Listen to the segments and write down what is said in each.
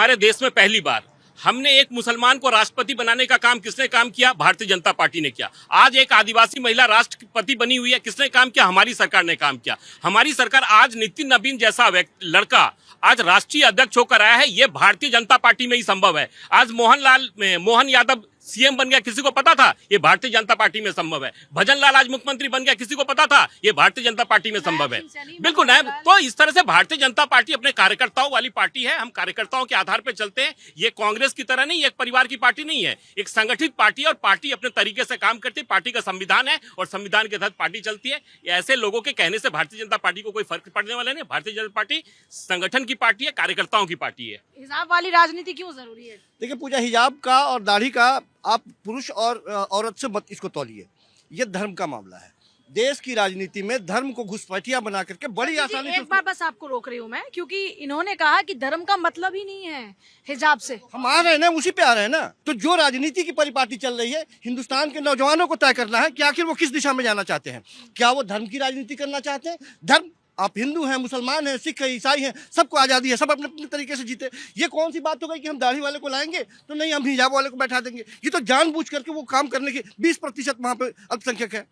हमारे देश में पहली बार हमने एक मुसलमान को राष्ट्रपति बनाने का काम किसने काम किया? भारतीय जनता पार्टी ने किया। आज एक आदिवासी महिला राष्ट्रपति बनी हुई है, किसने काम किया? हमारी सरकार ने काम किया। हमारी सरकार आज नितिन नवीन जैसा लड़का आज राष्ट्रीय अध्यक्ष होकर आया है, ये भारतीय जनता पार्टी में ही संभव है। आज मोहन यादव सीएम बन गया, किसी को पता था? ये भारतीय जनता पार्टी में संभव है। भजन लाल आज मुख्यमंत्री बन गया, किसी को पता था? ये भारतीय जनता पार्टी में संभव है। बिल्कुल नायब। तो इस तरह से भारतीय जनता पार्टी अपने कार्यकर्ताओं वाली पार्टी है। हम कार्यकर्ताओं के आधार पर चलते हैं। ये कांग्रेस की तरह नहीं, एक परिवार की पार्टी नहीं है, एक संगठित पार्टी है और पार्टी अपने तरीके से काम करती है। पार्टी का संविधान है और संविधान के तहत पार्टी चलती है। ऐसे लोगों के कहने से भारतीय जनता पार्टी को कोई फर्क पड़ने वाला नहीं। भारतीय जनता पार्टी संगठन की पार्टी है, कार्यकर्ताओं की पार्टी है। हिजाब वाली राजनीति क्यों जरूरी है? देखिए पूजा, हिजाब का और दाढ़ी का आप पुरुष और औरत से मत इसको तौलिए। ये धर्म का मामला है। देश की राजनीति में धर्म को घुसपैठिया बना करके बड़ी आसानी से एक बार बस आपको रोक रही हूँ मैं, क्योंकि इन्होंने कहा कि धर्म का मतलब ही नहीं है हिजाब से। हम आ रहे हैं ना, उसी पे आ रहे हैं ना। तो जो राजनीति की परिपाटी चल रही है, हिंदुस्तान के नौजवानों को तय करना है कि आखिर वो किस दिशा में जाना चाहते हैं। क्या वो धर्म की राजनीति करना चाहते हैं? धर्म, आप हिंदू हैं, मुसलमान हैं, सिख हैं, ईसाई हैं, सबको आज़ादी है, सब अपने अपने तरीके से जीते। ये कौन सी बात हो गई कि हम दाढ़ी वाले को लाएंगे तो नहीं, हम हिजाब वाले को बैठा देंगे? ये तो जानबूझ करके वो काम करने की 20% वहाँ पे अल्पसंख्यक है।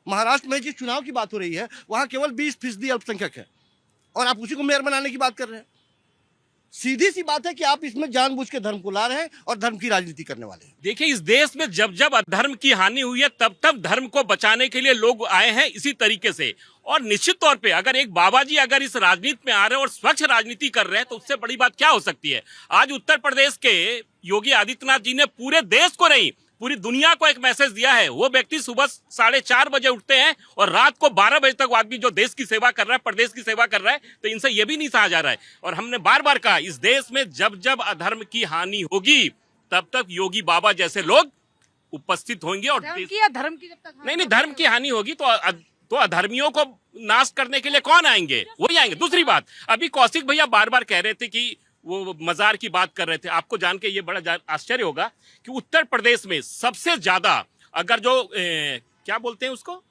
महाराष्ट्र में जिस चुनाव की बात हो रही है वहाँ केवल 20% अल्पसंख्यक है और आप उसी को मेयर बनाने की बात कर रहे हैं। सीधी सी बात है कि आप इसमें जानबूझ के धर्म को ला रहे हैं और धर्म की राजनीति करने वाले हैं। देखिए, इस देश में जब जब अधर्म की हानि हुई है तब तब धर्म को बचाने के लिए लोग आए हैं इसी तरीके से। और निश्चित तौर पे अगर एक बाबा जी अगर इस राजनीति में आ रहे हैं और स्वच्छ राजनीति कर रहे हैं तो उससे बड़ी बात क्या हो सकती है? आज उत्तर प्रदेश के योगी आदित्यनाथ जी ने पूरे देश को नहीं, पूरी दुनिया को एक मैसेज दिया है। वो व्यक्ति सुबह 4:30 बजे उठते हैं और रात को 12 बजे तक आदमी जो देश की सेवा कर रहा है, प्रदेश की सेवा कर रहा है, तो इनसे ये भी नहीं सहा जा रहा है। और हमने बार बार कहा, इस देश में जब जब अधर्म की हानि होगी तब तक योगी बाबा जैसे लोग उपस्थित होंगे। और धर्म की जब तक नहीं, धर्म की हानि होगी तो अधर्मियों को नाश करने के लिए कौन आएंगे? वही आएंगे। दूसरी बात, अभी कौशिक भैया बार बार कह रहे थे कि वो मजार की बात कर रहे थे। आपको जान के ये बड़ा आश्चर्य होगा कि उत्तर प्रदेश में सबसे ज्यादा अगर जो क्या बोलते हैं उसको,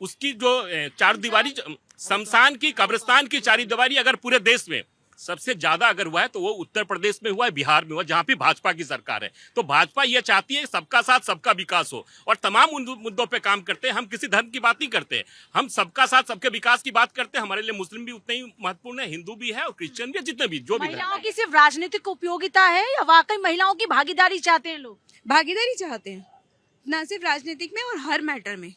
उसकी जो चारदीवारी, शमशान की, कब्रिस्तान की चारदीवारी अगर पूरे देश में सबसे ज्यादा अगर हुआ है तो वो उत्तर प्रदेश में हुआ है, बिहार में हुआ, जहां पे भाजपा की सरकार है। तो भाजपा ये चाहती है सबका साथ सबका विकास हो और तमाम मुद्दों पे काम करते हैं। हम किसी धर्म की बात नहीं करते, हम सबका साथ सबके विकास की बात करते हैं। हमारे लिए मुस्लिम भी उतने ही महत्वपूर्ण है, हिंदू भी है और क्रिश्चियन भी है, जितने भी जो भी। महिलाओं की सिर्फ राजनीतिक उपयोगिता है या वाकई महिलाओं की भागीदारी चाहते हैं लोग? भागीदारी चाहते हैं, न सिर्फ राजनीतिक में और हर मैटर में।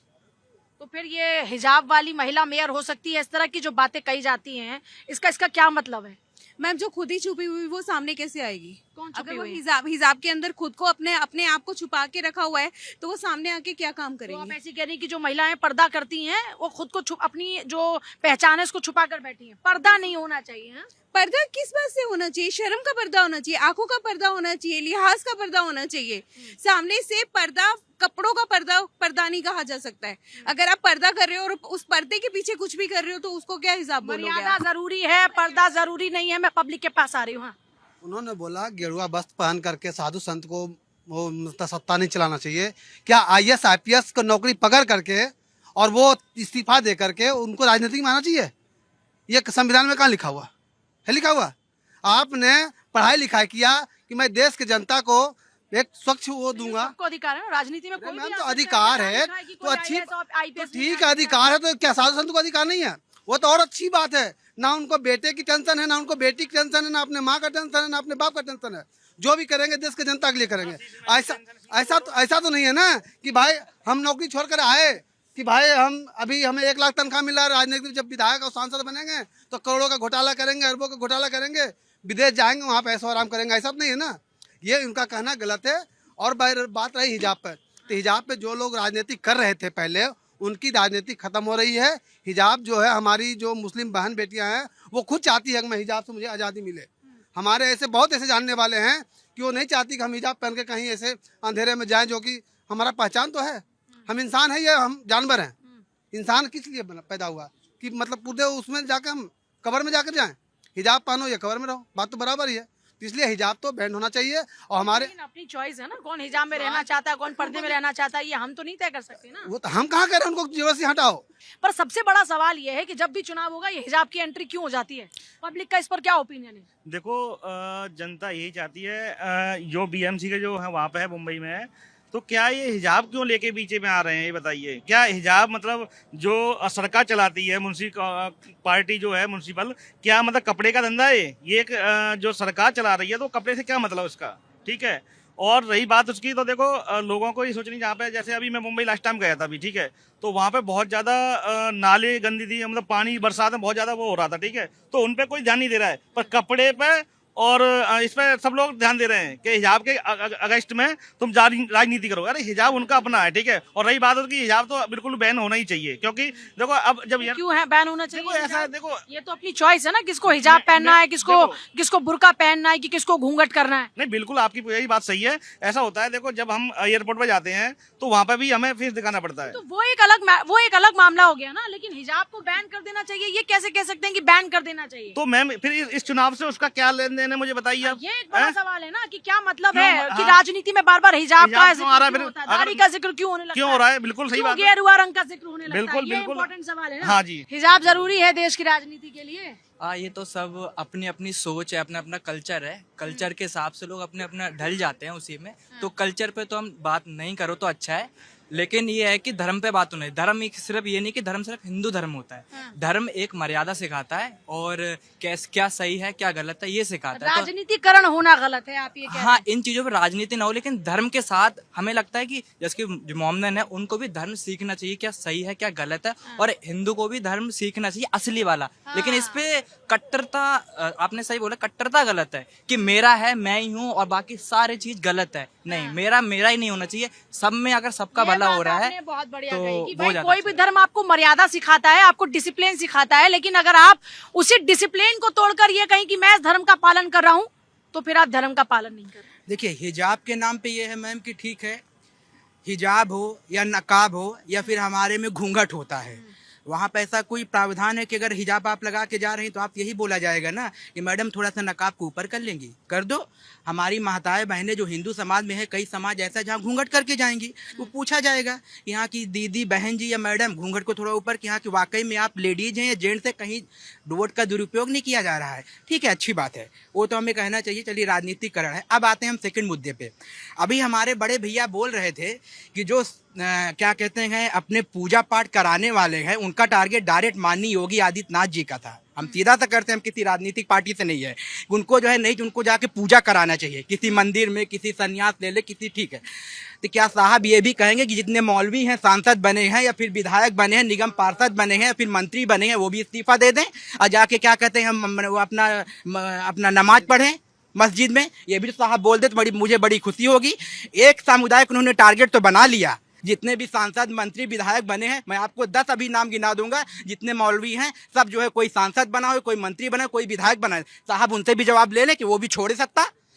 तो फिर ये हिजाब वाली महिला मेयर हो सकती है, इस तरह की जो बातें कही जाती हैं, इसका क्या मतलब है? मैम, जो खुद ही छुपी हुई वो सामने कैसे आएगी? कौन छुपी अगर वो हुई? हिजाब के अंदर खुद को अपने आप को छुपा के रखा हुआ है तो वो सामने आके क्या काम तो करेंगी? आप ऐसी कह रही कि जो महिलाएं पर्दा करती हैं वो खुद को अपनी जो पहचान है उसको छुपा कर बैठी हैं। पर्दा नहीं होना चाहिए है? पर्दा किस बात से होना चाहिए? शर्म का पर्दा होना चाहिए, आंखों का पर्दा होना चाहिए, लिहाज का पर्दा होना चाहिए। सामने से पर्दा, कपड़ों का पर्दा नहीं कहा जा सकता है। अगर आप पर्दा कर रहे हो और उस पर्दे के पीछे कुछ भी कर रहे हो तो उसको क्या हिसाब बोलोगे? मर्यादा जरूरी है, पर्दा जरूरी नहीं है। मैं पब्लिक के पास आ रही हूँ। उन्होंने बोला गेरुआ वस्त्र पहन करके साधु संत को वो सत्ता नहीं चलाना चाहिए। क्या IAS IPS को नौकरी पकड़ करके और वो इस्तीफा दे करके उनको राजनीतिक मानना चाहिए? ये संविधान में कहाँ लिखा हुआ है? लिखा हुआ आपने पढ़ाई लिखाई किया कि मैं देश की जनता को एक स्वच्छ वो दूंगा। सबको अधिकार है राजनीति में। कोई भी तो अधिकार है तो अच्छी, तो ठीक है, अधिकार है तो क्या साधु संत को अधिकार नहीं है? वो तो और अच्छी बात है। ना उनको बेटे की टेंशन है, ना उनको बेटी की टेंशन है, ना अपने माँ का टेंशन है, ना अपने बाप का टेंशन है। जो भी करेंगे देश के जनता के लिए करेंगे। ऐसा तो नहीं है ना कि भाई हम नौकरी छोड़कर आए कि भाई हमें 1 लाख तनख्वाह मिल रहा है, राजनीतिक जब विधायक और सांसद बनेंगे तो करोड़ों का घोटाला करेंगे, अरबों का घोटाला करेंगे, विदेश जाएंगे, वहाँ पैसा आराम करेंगे। ऐसा तो नहीं है ना। ये उनका कहना गलत है। और बात रही हिजाब पर, तो हिजाब पे जो लोग राजनीति कर रहे थे पहले, उनकी राजनीति खत्म हो रही है। हिजाब जो है, हमारी जो मुस्लिम बहन बेटियां हैं वो खुद चाहती है कि मैं हिजाब से मुझे आज़ादी मिले। हमारे ऐसे बहुत ऐसे जानने वाले हैं कि वो नहीं चाहती कि हम हिजाब पहन के कहीं ऐसे अंधेरे में जाएं, जो कि हमारा पहचान तो है। हम इंसान है या हम जानवर हैं? इंसान किस लिए पैदा हुआ कि मतलब पूरे उसमें जाकर हम कब्र में जाकर जाएं? हिजाब पहनो या कब्र में रहो, बात तो बराबर ही है। तो इसलिए हिजाब तो बैन होना चाहिए। और हमारे लेकिन अपनी चॉइस है ना, कौन हिजाब में रहना चाहता है, कौन पर्दे में रहना चाहता है, ये हम तो नहीं तय कर सकते ना। वो तो हम कहाँ कह रहे हैं उनको जबरदस्ती हटाओ। पर सबसे बड़ा सवाल ये है कि जब भी चुनाव होगा ये हिजाब की एंट्री क्यों हो जाती है? पब्लिक का इस पर क्या ओपिनियन है? देखो जनता यही चाहती है, जो बीएमसी के जो है वहाँ पे है मुंबई में है, तो क्या ये हिजाब क्यों लेके पीछे में आ रहे हैं, ये बताइए। क्या हिजाब मतलब जो सरकार चलाती है पार्टी जो है म्युनिसिपल, क्या मतलब कपड़े का धंधा है ये? एक जो सरकार चला रही है तो कपड़े से क्या मतलब उसका, ठीक है। और रही बात उसकी, तो देखो लोगों को ये सोचनी, जहाँ पे जैसे अभी मैं मुंबई लास्ट टाइम गया था अभी, ठीक है, तो वहाँ पे बहुत ज़्यादा नाले गंदी थी, मतलब पानी बरसात में बहुत ज़्यादा वो हो रहा था, ठीक है, तो उन पे कोई ध्यान नहीं दे रहा है, पर कपड़े पे और इस पे सब लोग ध्यान दे रहे हैं कि हिजाब के अगस्त में तुम राजनीति करो। अरे हिजाब उनका अपना है, ठीक है। और रही बात उसकी, हिजाब तो बिल्कुल बैन होना ही चाहिए, क्योंकि देखो अब जब क्यों है बैन होना चाहिए? देखो ऐसा है, देखो ये तो अपनी चॉइस है ना, किसको हिजाब पहनना है, किसको बुर्का पहनना है, कि किसको घूंघट करना है। नहीं, बिल्कुल आपकी यही बात सही है। ऐसा होता है, देखो जब हम एयरपोर्ट पे जाते हैं तो वहाँ पे भी हमें फेस दिखाना पड़ता है, तो वो एक अलग मामला हो गया ना। लेकिन हिजाब को बैन कर देना चाहिए, ये कैसे कह सकते हैं कि बैन कर देना चाहिए? तो मैम फिर इस चुनाव से उसका क्या लेन देन है, मुझे बताइए आप। ये एक बड़ा सवाल है ना कि क्या मतलब क्यों? है कि हाँ। राजनीति में बार बार हिजाब का क्यों आ रहा है? जिक्र क्यों होता है, दाढ़ी का जिक्र क्यों होने लगता है, क्यों हो रहा है? बिल्कुल सही बात है। गेरुआ रंग का जिक्र होने लगता है, बिल्कुल, ये बिल्कुल। इम्पोर्टेंट सवाल है ना। हाँ जी। हिजाब जरूरी है देश की राजनीति के लिए? ये तो सब अपनी अपनी सोच है, अपना अपना कल्चर है। कल्चर के हिसाब से लोग अपने अपना ढल जाते हैं उसी में। तो कल्चर पे तो हम बात नहीं करो तो अच्छा है, लेकिन ये है कि धर्म पे बात होनी। धर्म सिर्फ ये नहीं कि धर्म सिर्फ हिंदू धर्म होता है। धर्म एक मर्यादा सिखाता है और क्या सही है क्या गलत है ये सिखाता है। राजनीतिकरण होना गलत है, आप ये कह रहे हैं? हाँ, इन चीजों पर राजनीति ना हो, लेकिन धर्म के साथ हमें लगता है कि जैसे कि जो मोमडन है उनको भी धर्म सीखना चाहिए, क्या सही है क्या गलत है। और हिंदू को भी धर्म सीखना चाहिए असली वाला। लेकिन इस पे कट्टरता, आपने सही बोला, कट्टरता गलत है कि मेरा है मैं ही हूँ और बाकी सारी चीज गलत है। नहीं, मेरा ही नहीं होना चाहिए। सब में अगर सबका भला हो रहा है बहुत बढ़िया तो कही कि वो भाई ज्यादा कोई भी धर्म आपको मर्यादा सिखाता है, आपको डिसिप्लिन सिखाता है, लेकिन अगर आप उसी डिसिप्लिन को तोड़कर ये कहें कि मैं इस धर्म का पालन कर रहा हूँ, तो फिर आप धर्म का पालन नहीं कर रहे। देखिए, हिजाब के नाम पे ये है मैम कि ठीक है, हिजाब हो या नकाब हो या फिर हमारे में घूंघट होता है, वहाँ पे ऐसा कोई प्रावधान है कि अगर हिजाब आप लगा के जा रहे हैं तो आप यही बोला जाएगा ना कि मैडम थोड़ा सा नकाब को ऊपर कर लेंगी, कर दो। हमारी माताएं बहनें जो हिंदू समाज में है, कई समाज ऐसा जहाँ घूंघट करके जाएंगी, तो पूछा जाएगा यहाँ की दीदी बहन जी या मैडम घूंघट को थोड़ा ऊपर, कि यहाँ की वाकई में आप लेडीज हैं या जेंट्स है, कहीं वोट का दुरुपयोग नहीं किया जा रहा है। ठीक है, अच्छी बात है, वो तो हमें कहना चाहिए। चलिए, राजनीतिकरण है। अब आते हैं हम सेकंड मुद्दे पे। अभी हमारे बड़े भैया बोल रहे थे कि जो क्या कहते हैं अपने पूजा पाठ कराने वाले हैं, उनका टारगेट डायरेक्ट माननीय योगी आदित्यनाथ जी का था। हम सीधा सा करते हैं, हम किसी राजनीतिक पार्टी से नहीं है। उनको जो है नहीं, उनको जाके पूजा कराना चाहिए किसी मंदिर में, किसी सन्यास ले ले किसी, ठीक है। तो क्या साहब ये भी कहेंगे कि जितने मौलवी हैं, सांसद बने हैं या फिर विधायक बने हैं, निगम पार्षद बने हैं या फिर मंत्री बने हैं, वो भी इस्तीफा दे दें और जाके क्या कहते हैं हम वो अपना नमाज पढ़ें मस्जिद में? ये भी साहब बोल दे तो मुझे बड़ी खुशी होगी। एक सामुदायिक उन्होंने टारगेट तो बना लिया। जितने भी सांसद मंत्री विधायक बने हैं, मैं आपको 10 अभी नाम गिना दूंगा, जितने मौलवी हैं सब जो है कोई सांसद बना हो, कोई मंत्री बना हो, कोई विधायक बना है, साहब उनसे भी जवाब ले लें कि वो भी छोड़ सकता।